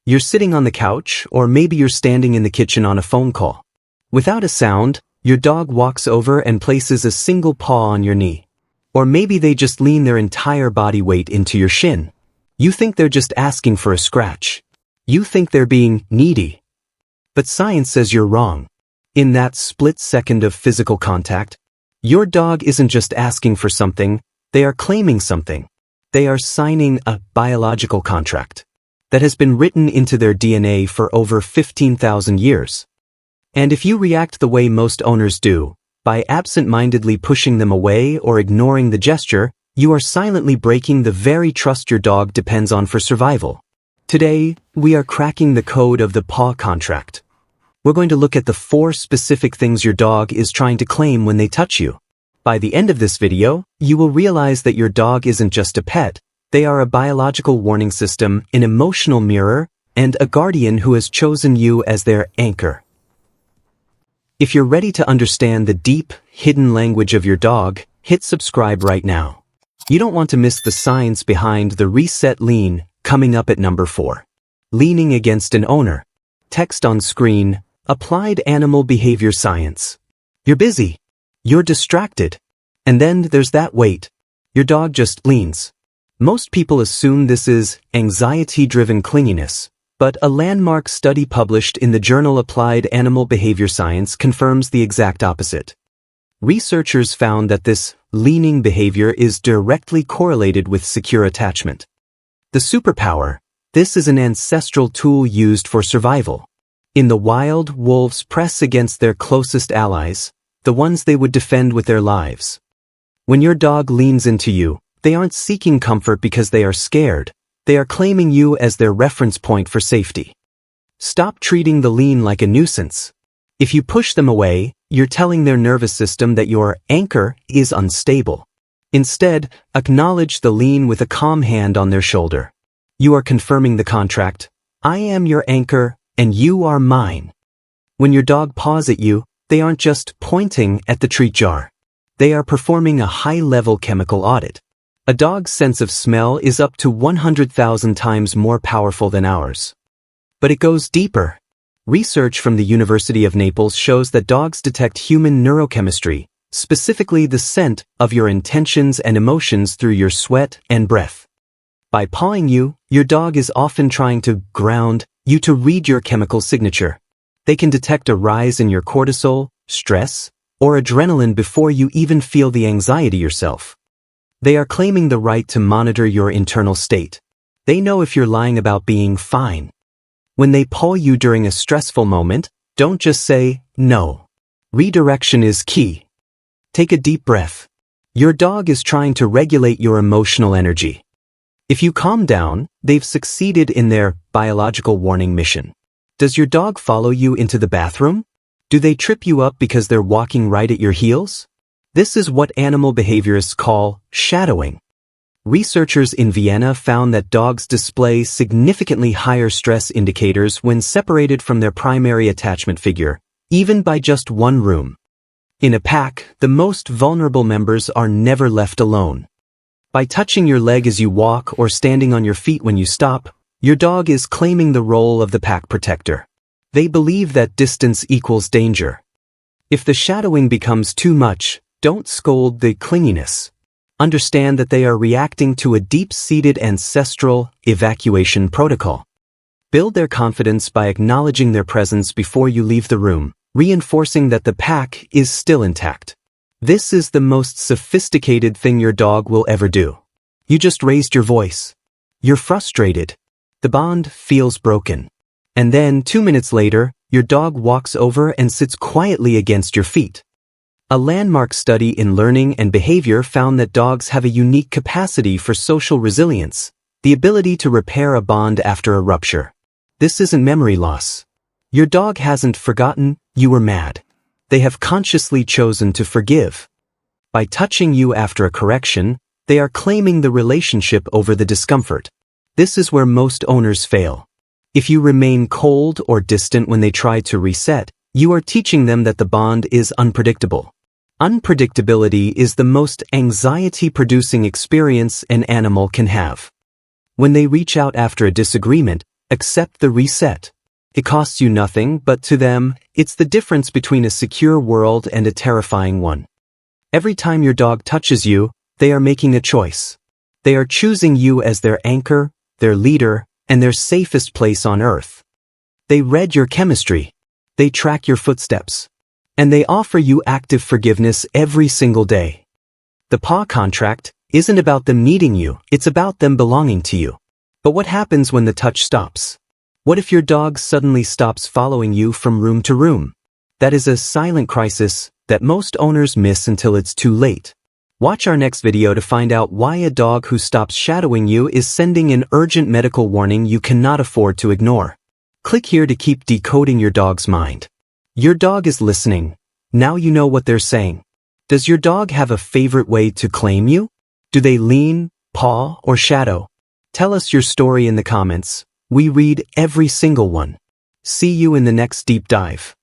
You're sitting on the couch, or maybe you're standing in the kitchen on a phone call. Without a sound, your dog walks over and places a single paw on your knee. Or maybe they just lean their entire body weight into your shin. You think they're just asking for a scratch. You think they're being needy. But science says you're wrong. In that split second of physical contact, your dog isn't just asking for something, they are claiming something. They are signing a biological contract that has been written into their DNA for over 15,000 years. And if you react the way most owners do, by absent-mindedly pushing them away or ignoring the gesture, you are silently breaking the very trust your dog depends on for survival. Today, we are cracking the code of the paw contract. We're going to look at the 4 specific things your dog is trying to claim when they touch you. By the end of this video, you will realize that your dog isn't just a pet. They are a biological warning system, an emotional mirror, and a guardian who has chosen you as their anchor. If you're ready to understand the deep, hidden language of your dog, hit subscribe right now. You don't want to miss the science behind the reset lean, coming up at number 4. Leaning against an owner. Text on screen, applied animal behavior science. You're busy. You're distracted. And then there's that wait. Your dog just leans. Most people assume this is anxiety-driven clinginess, but a landmark study published in the journal Applied Animal Behavior Science confirms the exact opposite. Researchers found that this leaning behavior is directly correlated with secure attachment. The superpower, this is an ancestral tool used for survival. In the wild, wolves press against their closest allies, the ones they would defend with their lives. When your dog leans into you, they aren't seeking comfort because they are scared. They are claiming you as their reference point for safety. Stop treating the lean like a nuisance. If you push them away, you're telling their nervous system that your anchor is unstable. Instead, acknowledge the lean with a calm hand on their shoulder. You are confirming the contract. I am your anchor, and you are mine. When your dog paws at you, they aren't just pointing at the treat jar. They are performing a high-level chemical audit. A dog's sense of smell is up to 100,000 times more powerful than ours. But it goes deeper. Research from the University of Naples shows that dogs detect human neurochemistry, specifically the scent of your intentions and emotions through your sweat and breath. By pawing you, your dog is often trying to ground you to read your chemical signature. They can detect a rise in your cortisol, stress, or adrenaline before you even feel the anxiety yourself. They are claiming the right to monitor your internal state. They know if you're lying about being fine. When they paw you during a stressful moment, don't just say, no. Redirection is key. Take a deep breath. Your dog is trying to regulate your emotional energy. If you calm down, they've succeeded in their biological warning mission. Does your dog follow you into the bathroom? Do they trip you up because they're walking right at your heels? This is what animal behaviorists call shadowing. Researchers in Vienna found that dogs display significantly higher stress indicators when separated from their primary attachment figure, even by just one room. In a pack, the most vulnerable members are never left alone. By touching your leg as you walk or standing on your feet when you stop, your dog is claiming the role of the pack protector. They believe that distance equals danger. If the shadowing becomes too much, don't scold the clinginess. Understand that they are reacting to a deep-seated ancestral evacuation protocol. Build their confidence by acknowledging their presence before you leave the room, reinforcing that the pack is still intact. This is the most sophisticated thing your dog will ever do. You just raised your voice. You're frustrated. The bond feels broken. And then, 2 minutes later, your dog walks over and sits quietly against your feet. A landmark study in learning and behavior found that dogs have a unique capacity for social resilience, the ability to repair a bond after a rupture. This isn't memory loss. Your dog hasn't forgotten you were mad. They have consciously chosen to forgive. By touching you after a correction, they are claiming the relationship over the discomfort. This is where most owners fail. If you remain cold or distant when they try to reset, you are teaching them that the bond is unpredictable. Unpredictability is the most anxiety-producing experience an animal can have. When they reach out after a disagreement, Accept the reset. It costs you nothing, but to them, it's the difference between a secure world and a terrifying one. Every time your dog touches you, they are making a choice. They are choosing you as their anchor, their leader, and their safest place on earth. They read your chemistry. They track your footsteps. And they offer you active forgiveness every single day. The paw contract isn't about them needing you, it's about them belonging to you. But what happens when the touch stops? What if your dog suddenly stops following you from room to room? That is a silent crisis that most owners miss until it's too late. Watch our next video to find out why a dog who stops shadowing you is sending an urgent medical warning you cannot afford to ignore. Click here to keep decoding your dog's mind. Your dog is listening. Now you know what they're saying. Does your dog have a favorite way to claim you? Do they lean, paw, or shadow? Tell us your story in the comments. We read every single one. See you in the next deep dive.